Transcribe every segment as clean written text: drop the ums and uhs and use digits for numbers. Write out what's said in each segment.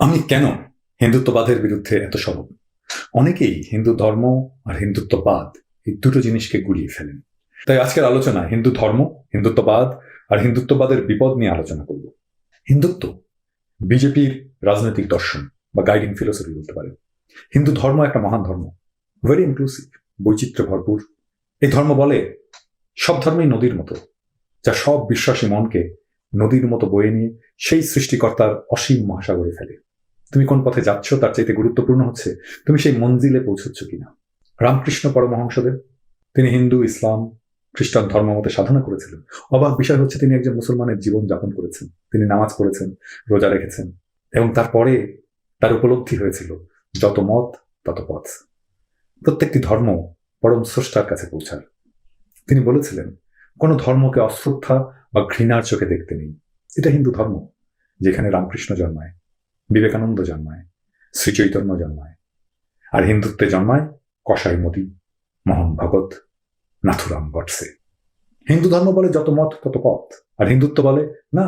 আমি কেন হিন্দুত্ববাদের বিরুদ্ধে এত সরব? অনেকেই হিন্দু ধর্ম আর হিন্দুত্ববাদ এই দুটো জিনিসকে গুলিয়ে ফেলেন। তাই আজকের আলোচনা হিন্দু ধর্ম, হিন্দুত্ববাদ আর হিন্দুত্ববাদের বিপদ নিয়ে আলোচনা করব। হিন্দুত্ব বিজেপির রাজনৈতিক দর্শন বা গাইডিং ফিলোসফি বলতে পারে। হিন্দু ধর্ম একটা মহান ধর্ম, ভেরি ইনক্লুসিভ, বৈচিত্র্য ভরপুর। এই ধর্ম বলে সব ধর্মই নদীর মতো, যা সব বিশ্বাসী মনকে নদীর মতো বয়ে নিয়ে সেই সৃষ্টিকর্তার অসীম মহাসাগরে ফেলে। তুমি কোন পথে যাচ্ছ তার চাইতে গুরুত্বপূর্ণ হচ্ছে তুমি সেই মঞ্জিলে পৌঁছচ্ছ কিনা। রামকৃষ্ণ পরমহংসদেব, তিনি হিন্দু, ইসলাম, খ্রিস্টান ধর্ম মতে সাধনা করেছিলেন। অবাক বিষয় হচ্ছে তিনি একজন মুসলমানের জীবন যাপন করেছেন। তিনি নামাজ পড়েছেন, রোজা রেখেছেন, এবং তারপরে তার উপলব্ধি হয়েছিল যত মত তত পথ, প্রত্যেকটি ধর্ম পরম স্রষ্টার কাছে পৌঁছার। তিনি বলেছিলেন কোনো ধর্মকে অশ্রদ্ধা বা ঘৃণার চোখে দেখতে নেই। এটা হিন্দু ধর্ম, যেখানে রামকৃষ্ণ জন্মায়, বিবেকানন্দ জন্মায়, শ্রী চৈতন্য জন্মায়, আর হিন্দুত্বে জন্মায় কসাই মোদী, মোহন ভগত, নাথুরাম গডসে। হিন্দু ধর্ম বলে যত মত তত পথ, আর হিন্দুত্ব বলে না,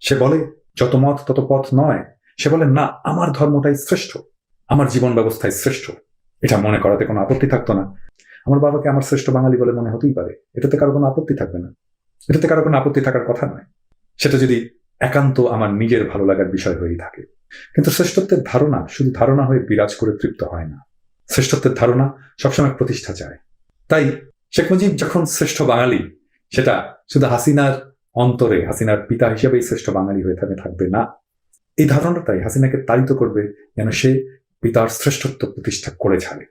সে বলে যত মত তত পথ নয়, সে বলে না, আমার ধর্মটাই শ্রেষ্ঠ, আমার জীবন ব্যবস্থায় শ্রেষ্ঠ। এটা মনে করাতে কোনো আপত্তি থাকতো না। আমার বাবাকে আমার শ্রেষ্ঠ বাঙালি বলে মনে হতেই পারে, এটাতে কারো কোনো আপত্তি থাকবে না, এটাতে কারো কোনো আপত্তি থাকার কথা নয়, সেটা যদি একান্ত আমার নিজের ভালো লাগার বিষয় হয়েই থাকে। কিন্তু শ্রেষ্ঠত্বের ধারণা শুধু ধারণা হয়ে বিরাজ করে তৃপ্ত হয় না। শ্রেষ্ঠত্বের ধারণা সবসময় প্রতিষ্ঠা চায়। তাই শেখ মুজিব যখন শ্রেষ্ঠ বাঙালি, সেটা শুধু হাসিনার অন্তরে হাসিনার পিতা হিসেবেই শ্রেষ্ঠ বাঙালি হয়ে থাকবে না। এই ধারণাটাই হাসিনাকে তাড়িত করবে যেন সে পিতার শ্রেষ্ঠত্ব প্রতিষ্ঠা করে ছাড়ে,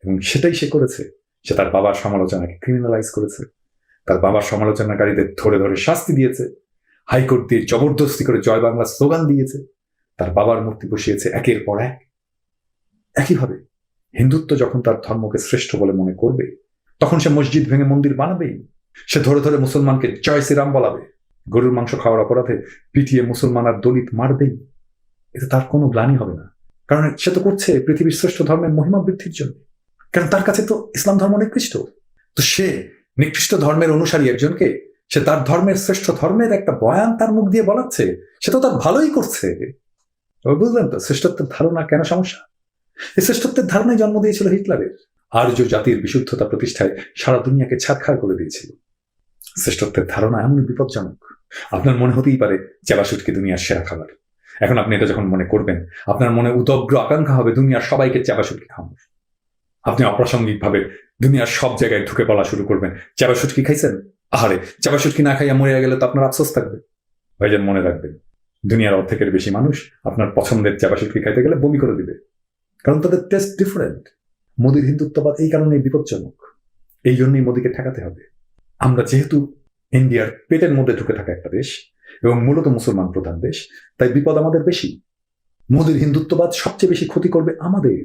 এবং সেটাই সে করেছে। সে তার বাবার সমালোচনাকে ক্রিমিনালাইজ করেছে, তার বাবার সমালোচনাকারীদের ধরে ধরে শাস্তি দিয়েছে, হাইকোর্ট দিয়ে জবরদস্তি করে জয় বাংলা স্লোগান দিয়েছে, তার বাবার মূর্তি বসিয়েছে একের পর এক। একইভাবে হিন্দুত্ব যখন তার ধর্মকে শ্রেষ্ঠ বলে মনে করবে, তখন সে মসজিদ ভেঙে মন্দির বানাবেই। সে ধরে ধরে মুসলমানকে জয় শ্রীরাম বলাবে, গরুর মাংস খাওয়ার অপরাধে পিটিয়ে মুসলমান আর দলিত মারবেই। এতে তার কোনো গ্লানি হবে না, কারণ সে তো করছে পৃথিবীর শ্রেষ্ঠ ধর্মের মহিমা বৃদ্ধির জন্য। কারণ তার কাছে তো ইসলাম ধর্ম নিকৃষ্ট, তো সে নিকৃষ্ট ধর্মের অনুসারী একজনকে সে তার ধর্মের শ্রেষ্ঠ ধর্মের একটা বয়ান তার মুখ দিয়ে বলাচ্ছে, সে তো তার ভালোই করছে। বুঝলেন তো শ্রেষ্ঠত্বের ধারণা কেন সমস্যা? এই শ্রেষ্ঠত্বের ধারণায় জন্ম দিয়েছিল হিটলারের। আর্য জাতির বিশুদ্ধতা প্রতিষ্ঠায় সারা দুনিয়াকে ছারখার করে দিয়েছিল। শ্রেষ্ঠত্বের ধারণা এমন বিপজ্জনক। আপনার মনে হতেই পারে চেবা শুটকি দুনিয়ার সেরা খাবার। এখন আপনি এটা যখন মনে করবেন, আপনার মনে উদগ্র আকাঙ্ক্ষা হবে দুনিয়ার সবাইকে চেবা শুটকি খাওয়ানোর। আপনি অপ্রাসঙ্গিক ভাবে দুনিয়ার সব জায়গায় ঢুকে পড়া শুরু করবেন। চেবা শুটকি খাইছেন? আহারে, চেবা শুটকি না খাইয়া মরে গেলে তো আপনার আফসোস থাকবে। ভাইজান, মনে রাখবেন, দুনিয়ার অর্ধেকের বেশি মানুষ আপনার পছন্দের চেবা শুটকি খাইতে গেলে বমি করে দিবে, কারণ তাদের টেস্ট ডিফারেন্ট। মোদীর হিন্দুত্ববাদ এই কারণেই বিপজ্জনক, এই জন্যই মোদীকে ঠেকাতে হবে। আমরা যেহেতু ইন্ডিয়ার পেটের মধ্যে ঢুকে থাকা একটা দেশ এবং মূলত মুসলমান প্রধান দেশ, তাই বিপদ আমাদের বেশি। মোদীর হিন্দুত্ববাদ সবচেয়ে বেশি ক্ষতি করবে আমাদের,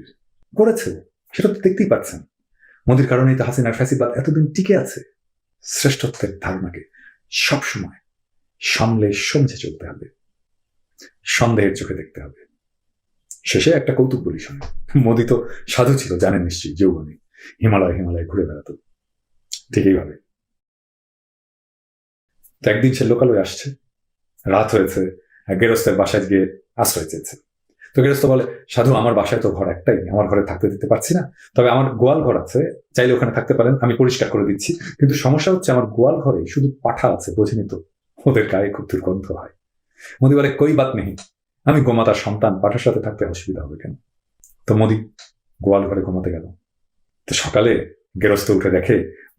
করেছে, সেটা তো দেখতেই পাচ্ছেন। মোদীর কারণেই তো হাসিনার ফ্যাসিবাদ এতদিন টিকে আছে। শ্রেষ্ঠত্বের ধারণাকে সবসময় সামলে সমঝে চলতে হবে, সন্দেহের চোখে দেখতে হবে। শেষে একটা কৌতুক বলি শোনে। মোদী তো সাধু ছিল, জানেন নিশ্চয়ই, যৌবনে হিমালয় ঘুরে বেড়াতো। ঠিক এইভাবে একদিন সে লোকালয়ে আসছে, রাত হয়েছে, গেরস্তের বাসায় গিয়ে আশ্রয় চেয়েছে। তো গেরস্ত বলে, সাধু, আমার বাসায় তো ঘর একটাই, আমার ঘরে থাকতে দিতে পারছি না, তবে আমার গোয়াল ঘর আছে, চাইলে ওখানে থাকতে পারেন, আমি পরিষ্কার করে দিচ্ছি। কিন্তু সমস্যা হচ্ছে আমার গোয়াল ঘরে শুধু পাঠা আছে, বোঝেনি তো, ওদের গায়ে খুব দুর্গন্ধ হয়। মোদী বলে, কই বাত নেই, আমি গোমাতার সন্তান, পাঠার সাথে থাকতে অসুবিধা হবে কেন? তো মোদী গোয়াল ঘরে ঘুমাতে গেল। তো সকালে গেরস্ত উঠে দেখে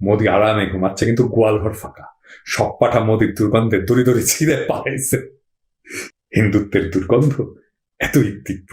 মোদী আরামে ঘুমাচ্ছে, কিন্তু গোয়াল ঘর ফাঁকা। সব পাঠা মোদীর দুর্গন্ধে দড়ি দড়ি ছিঁড়ে পালাইছে। হিন্দুত্বের দুর্গন্ধ এতই তীব্র।